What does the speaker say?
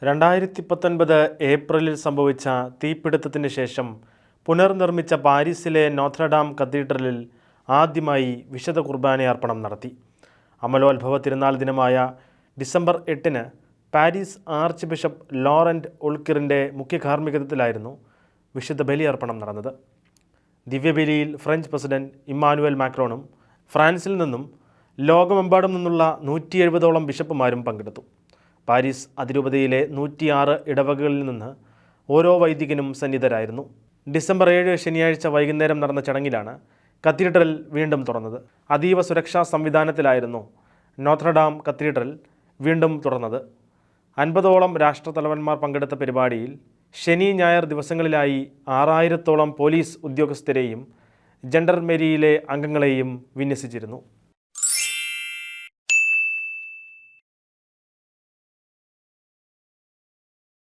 2019 ഏപ്രിലിൽ സംഭവിച്ച തീപിടുത്തത്തിന് ശേഷം പുനർനിർമ്മിച്ച പാരീസിലെ നോത്രഡാം കത്തീഡ്രലിൽ ആദ്യമായി വിശുദ്ധ കുർബാനയർപ്പണം നടത്തി. അമലോത്ഭവ തിരുനാൾ ദിനമായ ഡിസംബർ 8-ന് പാരീസ് ആർച്ച് ബിഷപ്പ് ലോറന്റ് ഉൾക്കിറിൻ്റെ മുഖ്യ കാർമ്മികത്വത്തിലായിരുന്നു വിശുദ്ധ ബലിയർപ്പണം നടന്നത്. ദിവ്യബലിയിൽ ഫ്രഞ്ച് പ്രസിഡന്റ് ഇമ്മാനുവൽ മാക്രോണും ഫ്രാൻസിൽ നിന്നും ലോകമെമ്പാടും നിന്നുള്ള 170ഓളം ബിഷപ്പുമാരും പങ്കെടുത്തു. പാരീസ് അതിരൂപതയിലെ 106 ഇടവകകളിൽ നിന്ന് ഓരോ വൈദികനും സന്നിധരായിരുന്നു. ഡിസംബർ 7 ശനിയാഴ്ച വൈകുന്നേരം നടന്ന ചടങ്ങിലാണ് കത്തീഡ്രൽ വീണ്ടും തുറന്നത്. അതീവ സുരക്ഷാ സംവിധാനത്തിലായിരുന്നു നോത്രഡാം കത്തീഡ്രൽ വീണ്ടും തുറന്നത്. 50ഓളം രാഷ്ട്രതലവന്മാർ പങ്കെടുത്ത പരിപാടിയിൽ ശനി ഞായർ ദിവസങ്ങളിലായി 6000ഓളം പോലീസ് ഉദ്യോഗസ്ഥരെയും ജൻഡർമെരിയിലെ അംഗങ്ങളെയും വിന്യസിച്ചിരുന്നു.